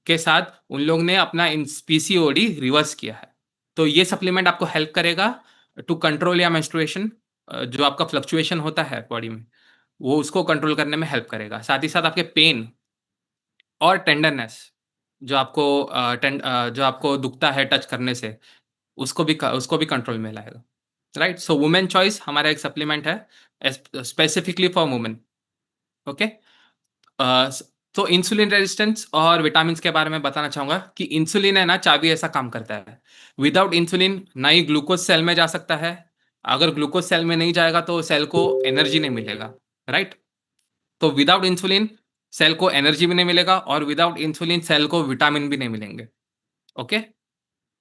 के साथ उन लोग ने अपना पीसीओडी रिवर्स किया है। तो ये सप्लीमेंट आपको हेल्प करेगा टू कंट्रोल योर मेंस्ट्रुएशन, जो आपका फ्लक्चुएशन होता है बॉडी में, वो उसको कंट्रोल करने में हेल्प करेगा। साथ ही साथ आपके पेन और टेंडरनेस जो आपको दुखता है टच करने से, उसको भी कंट्रोल में लाएगा। राइट? सो वुमेन चॉइस हमारा एक सप्लीमेंट है स्पेसिफिकली फॉर वुमेन। ओके, तो इंसुलिन रेजिस्टेंस और विटामिन्स के बारे में बताना चाहूंगा कि इंसुलिन है ना, चाबी ऐसा काम करता है। विदाउट इंसुलिन ना ही ग्लूकोज सेल में जा सकता है। अगर ग्लूकोज सेल में नहीं जाएगा तो सेल को एनर्जी नहीं मिलेगा, राइट? तो विदाउट इंसुलिन सेल को एनर्जी भी नहीं मिलेगा और विदाउट इंसुलिन सेल को विटामिन भी नहीं मिलेंगे। ओके,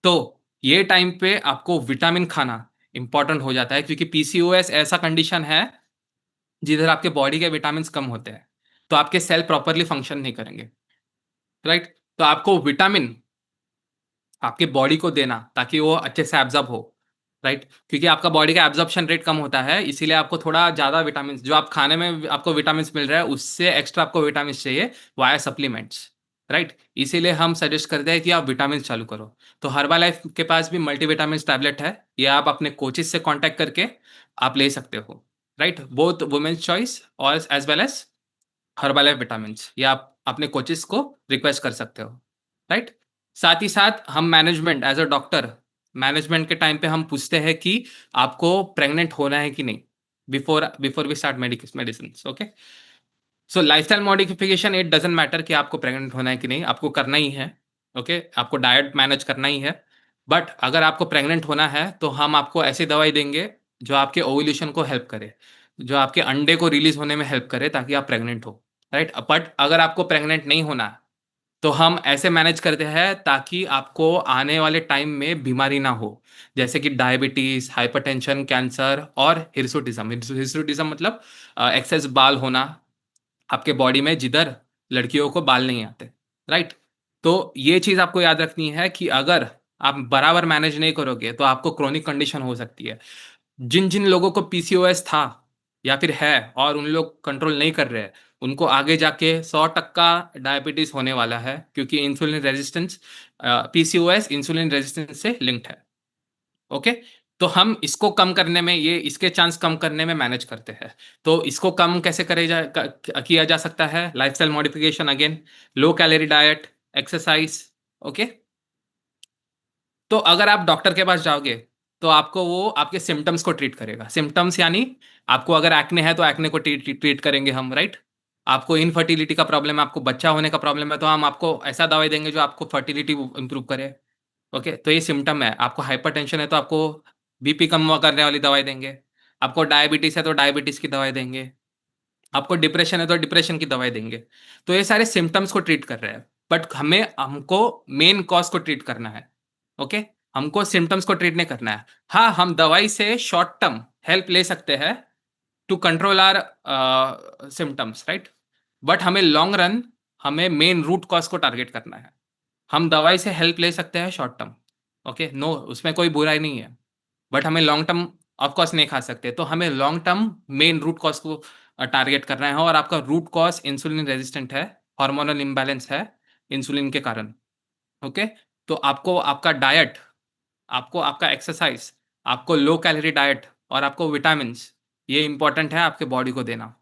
तो ये टाइम पे आपको विटामिन खाना इंपॉर्टेंट हो जाता है, क्योंकि पीसीओएस ऐसा कंडीशन है जिधर आपके बॉडी के विटामिन्स कम होते हैं, तो आपके सेल प्रॉपर्ली फंक्शन नहीं करेंगे, राइट? तो आपको विटामिन आपके बॉडी को देना ताकि वो अच्छे से एब्जॉर्ब हो, राइट? क्योंकि आपका बॉडी का एब्जॉर्प्शन रेट कम होता है, इसीलिए आपको थोड़ा ज़्यादा विटामिन्स, जो आप खाने में आपको विटामिन्स मिल रहा है उससे एक्स्ट्रा आपको विटामिन्स चाहिए वाया सप्लीमेंट्स। राइट? इसीलिए हम सजेस्ट करते हैं कि आप विटामिन चालू करो। तो हर्बालाइफ के पास भी मल्टीविटामिन टैबलेट है, ये आप अपने कोचेस से कांटेक्ट करके आप ले सकते हो, राइट? बोथ वुमेन्स चॉइस और as well as Herbalife vitamins, ये आप अपने कोचेस को रिक्वेस्ट कर सकते हो, राइट? साथ ही साथ हम management as a doctor, management के टाइम पे हम पूछते हैं कि आपको प्रेग्नेंट होना है कि नहीं, before before we start medicine. Okay, so lifestyle modification, it doesn't matter कि आपको प्रेग्नेंट होना है कि नहीं, आपको करना ही है। ओके, आपको डाइट मैनेज करना ही है। बट अगर आपको प्रेग्नेंट होना है तो हम आपको ऐसी दवाई देंगे जो आपके ओव्यूलेशन को हेल्प करे, जो आपके अंडे को रिलीज होने में हेल्प करे, ताकि आप प्रेग्नेंट हो, राइट? बट अगर आपको प्रेग्नेंट नहीं होना है तो हम ऐसे मैनेज करते हैं ताकि आपको आने वाले टाइम में बीमारी ना हो, जैसे कि डायबिटीज, हाइपरटेंशन, कैंसर और हिर्सुटिज्म। हिर्सुटिज्म मतलब एक्सेस बाल होना आपके बॉडी में, जिधर लड़कियों को बाल नहीं आते, राइट? तो ये चीज़ आपको याद रखनी है कि अगर आप बराबर मैनेज नहीं करोगे तो आपको क्रोनिक कंडीशन हो सकती है। जिन जिन लोगों को पीसीओएस था या फिर है और उन लोग कंट्रोल नहीं कर रहे हैं, उनको आगे जाके 100% डायबिटीज होने वाला है, क्योंकि insulin resistance, PCOS insulin resistance से लिंक्ड है। ओके, तो हम इसको कम करने में, ये इसके चांस कम करने में मैनेज करते हैं। तो इसको कम कैसे किया जा सकता है? Lifestyle modification, again low calorie diet, exercise. Okay, तो अगर आप डॉक्टर के पास जाओगे तो आपको वो आपके सिम्टम्स को ट्रीट करेगा। सिम्टम्स यानी आपको अगर एक्ने है तो एक्ने को ट्रीट करेंगे हम, राइट? आपको इनफर्टिलिटी का प्रॉब्लम है, आपको बच्चा होने का प्रॉब्लम है, तो हम आपको ऐसा दवाई देंगे जो आपको फर्टिलिटी इंप्रूव करे। ओके, तो ये सिम्टम है। आपको हाइपरटेंशन है तो आपको बीपी कम करने वाली दवाई देंगे। आपको डायबिटीज है तो डायबिटीज की दवाई देंगे। आपको डिप्रेशन है तो डिप्रेशन की दवाई देंगे। तो ये सारे सिम्टम्स को ट्रीट कर रहे हैं, बट हमको मेन कॉज को ट्रीट करना है। ओके, हमको सिम्टम्स को ट्रीट नहीं करना है। हाँ, हम दवाई से शॉर्ट टर्म हेल्प ले सकते हैं to control our symptoms, right? But हमें लॉन्ग रन, हमें मेन रूट कॉज को टारगेट करना है। हम दवाई से हेल्प ले सकते हैं शॉर्ट टर्म, ओके, नो, उसमें कोई बुराई नहीं है। बट हमें लॉन्ग टर्म ऑफ कोर्स नहीं खा सकते, तो हमें long term main root cause को टारगेट करना है। और आपका रूट कॉज इंसुलिन रेजिस्टेंट है, हार्मोनल इम्बैलेंस है इंसुलिन के कारण। ओके, तो आपको आपका डाइट, आपको आपका एक्सरसाइज, आपको लो कैलोरी डाइट और आपको विटामिन्स, ये इंपॉर्टेंट है आपके बॉडी को देना।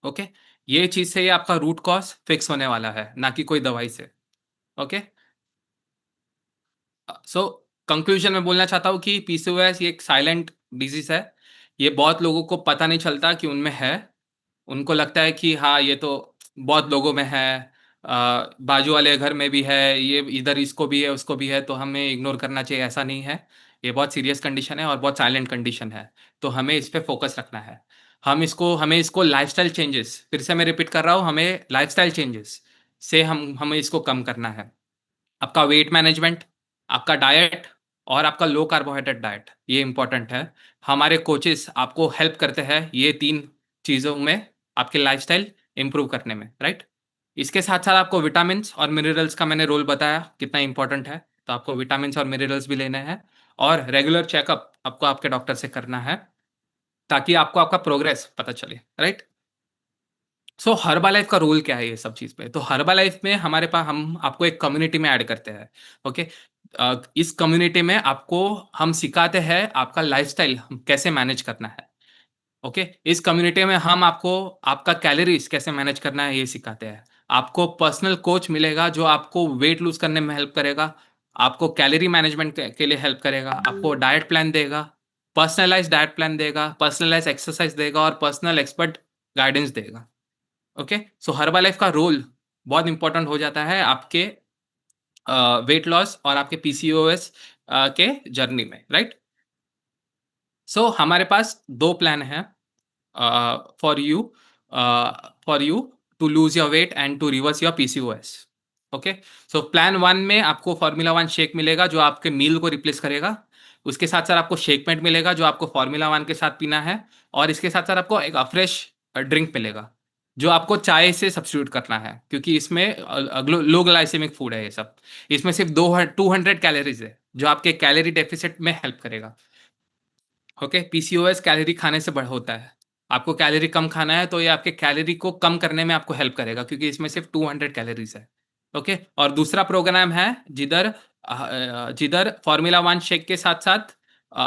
ओके, ये चीज़ से ये आपका रूट कॉज फिक्स होने वाला है, ना कि कोई दवाई से। ओके, सो कंक्लूजन में बोलना चाहता हूँ कि पीसीओएस ये एक साइलेंट डिजीज है। ये बहुत लोगों को पता नहीं चलता कि उनमें है। उनको लगता है कि हाँ, ये तो बहुत लोगों में है, बाजू वाले घर में भी है, ये इधर इसको भी है उसको भी है, तो हमें इग्नोर करना चाहिए। ऐसा नहीं है, ये बहुत सीरियस कंडीशन है और बहुत साइलेंट कंडीशन है। तो हमें इस पे फोकस रखना है। हमें इसको लाइफस्टाइल चेंजेस, फिर से मैं रिपीट कर रहा हूँ, हमें लाइफस्टाइल चेंजेस से हमें इसको कम करना है। आपका वेट मैनेजमेंट, आपका डाइट और आपका लो कार्बोहाइड्रेट डाइट, ये इंपॉर्टेंट है। हमारे कोचेस आपको हेल्प करते हैं ये 3 चीज़ों में, आपके लाइफस्टाइल इंप्रूव करने में, राइट? इसके साथ-साथ आपको विटामिन्स और मिनरल्स का मैंने रोल बताया कितना इंपॉर्टेंट है, तो आपको विटामिन्स और मिनरल्स भी लेने हैं और रेगुलर चेकअप आपको आपके डॉक्टर से करना है, ताकि आपको आपका प्रोग्रेस पता चले, राइट? सो हर्बालाइफ का रोल क्या है ये सब चीज़ पे? तो हर्बालाइफ में हमारे पास, हम आपको एक कम्युनिटी में ऐड करते हैं। ओके, इस कम्युनिटी में आपको हम सिखाते हैं आपका लाइफस्टाइल कैसे मैनेज करना है। ओके, इस कम्युनिटी में हम आपको आपका कैलोरीज कैसे मैनेज करना है ये सिखाते हैं। आपको पर्सनल कोच मिलेगा जो आपको वेट लूज करने में हेल्प करेगा, आपको कैलोरी मैनेजमेंट के लिए हेल्प करेगा, आपको डाइट प्लान देगा, पर्सनलाइज डाइट प्लान देगा, पर्सनलाइज एक्सरसाइज देगा और पर्सनल एक्सपर्ट गाइडेंस देगा। ओके, सो हर्बालाइफ का रोल बहुत इंपॉर्टेंट हो जाता है आपके वेट लॉस और आपके पीसीओएस के जर्नी में, राइट? सो हमारे पास 2 प्लान हैं for you, to lose your weight and to reverse your PCOS. Okay, so plan 1 में आपको फॉर्मूला 1 शेक मिलेगा जो आपके मील को रिप्लेस करेगा। उसके साथ साथ आपको शेकमेट मिलेगा जो आपको फॉर्मूला 1 के साथ पीना है, और इसके साथ साथ आपको एक फ्रेश ड्रिंक मिलेगा जो आपको चाय से सब्स्टिट्यूट करना है, क्योंकि इसमें लो ग्लाइसेमिक फूड है ये सब। इसमें सिर्फ 200 कैलोरीज है जो आपके कैलोरी डेफिसिट में हेल्प करेगा। ओके, पीसीओएस कैलोरी खाने से बड़ा होता है। आपको कैलोरी कम खाना है तो ये आपके कैलोरी को कम करने में आपको हेल्प करेगा, क्योंकि इसमें सिर्फ 200 कैलोरीज है। ओके, और दूसरा प्रोग्राम है जिधर फॉर्मूला 1 शेक के साथ-साथ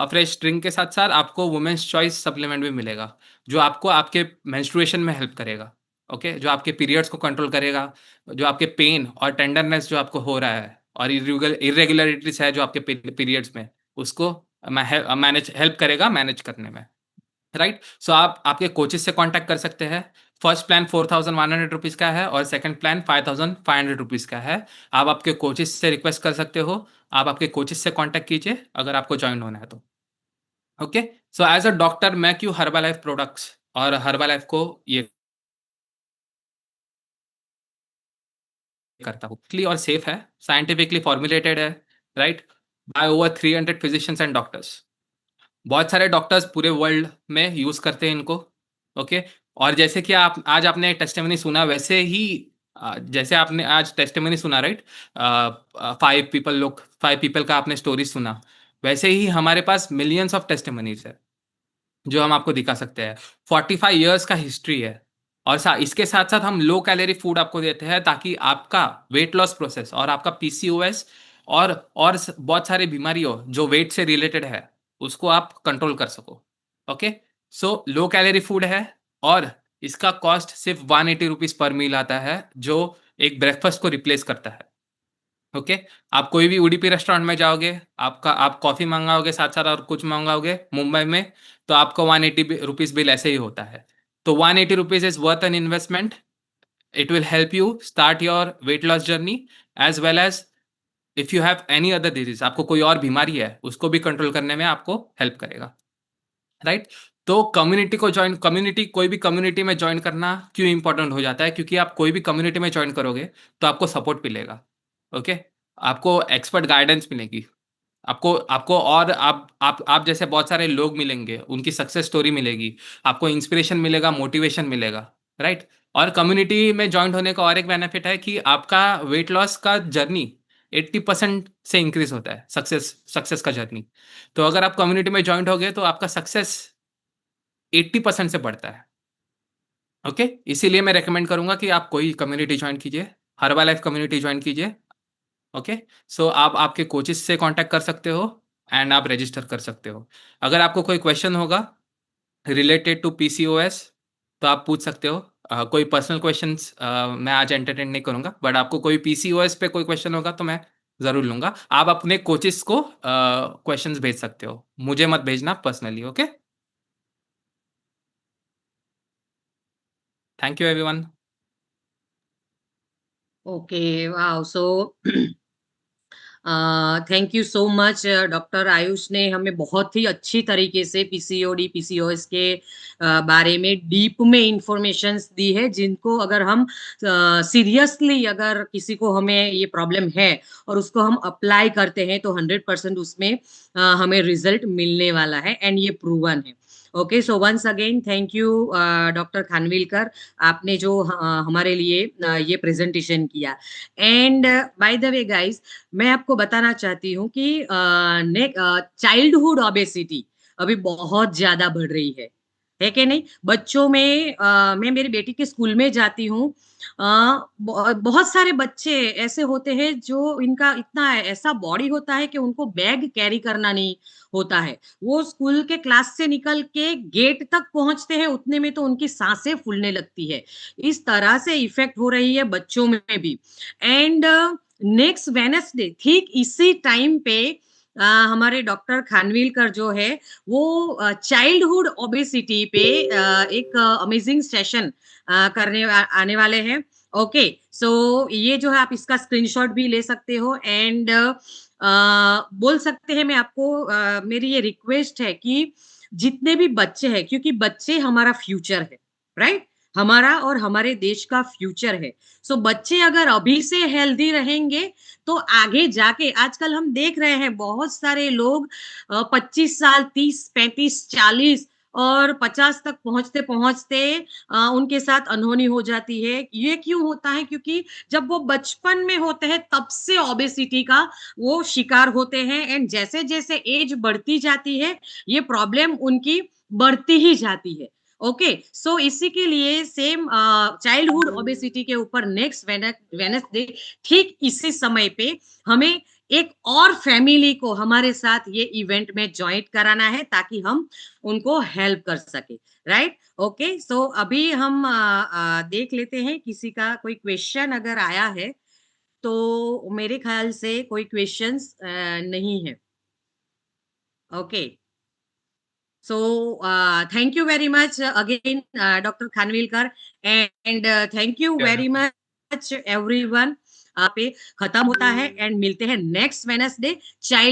फ्रेश ड्रिंक के साथ-साथ आपको वुमेन्स चॉइस सप्लीमेंट भी मिलेगा, जो आपको आपके मेंस्ट्रुएशन में हेल्प करेगा। ओके, जो आपके पीरियड्स को कंट्रोल करेगा, जो आपके पेन और टेंडरनेस जो आपको हो रहा है और इर्रेगुलरिटीज़ है जो आपके पीरियड्स में, उसको हेल्प करेगा मैनेज करने में। राइट? सो आप आपके कोचेस से कॉन्टैक्ट कर सकते हैं। फर्स्ट प्लान 4,100 रुपीज़ का है और सेकंड प्लान 5,500 रुपीज़ का है। आप आपके कोचेस से रिक्वेस्ट कर सकते हो। आप आपके कोचेस से कॉन्टैक्ट कीजिए अगर आपको जॉइन होना है तो। Okay? So as a doctor मैं क्यों हर्बालाइफ प्रोडक्ट्स और हर्बालाइफ को ये करता हूँ। क्ली और सेफ है, साइंटिफिकली फॉर्मुलेटेड है, right? By over 300 physicians and doctors. बहुत सारे डॉक्टर्स पूरे वर्ल्ड में यूज़ करते हैं इनको, ओके? और जैसे कि आप आज आपने टेस्टिमनी सुना वैसे ही जैसे आपने आज टेस्टिमनी सुना, राइट? 5 पीपल का आपने स्टोरी सुना, वैसे ही हमारे पास मिलियंस ऑफ टेस्टिमनीज़ है, जो हम आपको दिखा सकते हैं। 45 इयर्स का हिस्ट्री है और इसके साथ-साथ हम लो कैलोरी फूड आपको देते हैं ताकि आपका वेट लॉस प्रोसेस और आपका पीसीओएस और बहुत सारी बीमारियों जो वेट से रिलेटेड है, उसको आप कंट्रोल कर सको। ओके? सो लो कैलोरी फूड है और इसका कॉस्ट सिर्फ़ 180 रुपीज़ पर मील आता है, जो एक ब्रेकफ़ास्ट को रिप्लेस करता है। ओके? आप कोई भी उडुपी रेस्टोरेंट में जाओगे, आप कॉफ़ी मँगाओगे साथ-साथ और कुछ मँगाओगे मुंबई में, तो आपको 180 रुपीज़ बिल ऐसे ही होता है। तो 180 rupees is worth an investment. It will help you start your weight loss journey as well as if you have any other disease, आपको कोई और बीमारी है, उसको भी कंट्रोल करने में आपको हेल्प करेगा। राइट? तो कम्युनिटी कोई भी कम्युनिटी में जॉइन करना क्यों इम्पोर्टेंट हो जाता है? क्योंकि आप कोई भी कम्युनिटी में जॉइन करोगे, तो आपको सपोर्ट मिलेगा। ओके? आपको एक्सपर्ट गाइडेंस मिलेगी। आपको आपको और आप जैसे बहुत सारे लोग मिलेंगे, उनकी सक्सेस स्टोरी मिलेगी, आपको इंस्पिरेशन मिलेगा, मोटिवेशन मिलेगा, राइट? और कम्युनिटी में जॉइन होने का और एक बेनिफिट है कि आपका वेट लॉस का जर्नी 80% से इंक्रीज़ होता है, सक्सेस का जर्नी। तो अगर आप कम्युनिटी में जॉइन होगे, तो आपका सक्सेस 80% से बढ़ता है। ओके? इसीलिए मैं रिकमेंड करूँगा कि आप कोई कम्युनिटी जॉइन कीजिए, हर्बालाइफ कम्युनिटी जॉइन कीजिए। ओके? सो आप आपके कोचेस से कॉन्टैक्ट कर सकते हो एंड आप रजिस्टर कर सकते हो। अगर आपको कोई क्वेश्चन होगा रिलेटेड टू पीसीओएस, तो आप पूछ सकते हो। कोई पर्सनल क्वेश्चंस मैं आज एंटरटेन नहीं करूँगा, बट आपको कोई पीसीओएस पे कोई क्वेश्चन होगा तो मैं ज़रूर लूँगा। आप अपने कोचेस को क्वेश्चंस भेज सकते हो। मुझे मत भेजना personally, okay? Thank you everyone. Okay, wow. So thank you so much doctor Ayush ने हमें बहुत ही अच्छी तरीके से पीसीओडी पीसीओएस के बारे में डीप में इंफॉर्मेशंस दी है, जिनको अगर हम सीरियसली अगर किसी को हमें ये प्रॉब्लम है और उसको हम अप्लाई करते हैं तो 100% उसमें हमें रिजल्ट मिलने वाला है एंड ये प्रूवन है। Okay, so once again thank you doctor Khanwilkar, आपने जो हमारे लिए ये प्रेजेंटेशन किया। And by the way guys, मैं आपको बताना चाहती हूँ कि चाइल्डहुड ओबेसिटी अभी बहुत ज्यादा बढ़ रही है कि नहीं? बच्चों में मैं मेरी बेटी के स्कूल में जाती हूँ, बहुत सारे बच्चे ऐसे होते हैं जो इनका इतना ऐसा बॉडी होता है कि उनको बैग कैरी करना नहीं होता है। वो स्कूल के क्लास से निकल के गेट तक पहुंचते हैं, उतने में तो उनकी सांसें फूलने लगती है। इस तरह से इफेक्ट हो रही है बच्चों में भी। एंड नेक्स्ट वेडनेसडे ठीक इसी टाइम पे हमारे डॉक्टर खानविलकर जो है वो चाइल्डहुड ओबेसिटी पे एक अमेजिंग सेशन करने आने वाले हैं। ओके, सो ये जो है आप इसका स्क्रीनशॉट भी ले सकते हो एंड बोल सकते हैं, मैं आपको मेरी ये रिक्वेस्ट है कि जितने भी बच्चे हैं, क्योंकि बच्चे हमारा फ्यूचर है, राइट? हमारा और हमारे देश का फ्यूचर है। सो बच्चे अगर अभी से हेल्दी रहेंगे तो आगे जाके, आजकल हम देख रहे हैं बहुत सारे लोग 25 साल 30 35 40 और 50 तक पहुंचते पहुंचते उनके साथ अनहोनी हो जाती है। ये क्यों होता है? क्योंकि जब वो बचपन में होते हैं तब से ओबेसिटी का वो शिकार होते हैं एंड जैसे जैसे एज बढ़ती जाती है ये प्रॉब्लम उनकी बढ़ती ही जाती है। ओके, सो इसी के लिए सेम चाइल्डहुड ओबेसिटी के ऊपर नेक्स्ट वेडनेसडे ठीक इसी समय पे हमें एक और फैमिली को हमारे साथ ये इवेंट में ज्वाइन कराना है ताकि हम उनको हेल्प कर सके, राइट? ओके, सो अभी हम देख लेते हैं किसी का कोई क्वेश्चन अगर आया है, तो मेरे ख्याल से कोई क्वेश्चंस नहीं है। Okay, so thank you very much again, Dr. Khanvilkar, and thank you very much everyone. पे खत्म होता है एंड मिलते हैं नेक्स्ट वेडनेसडे चाइल्ड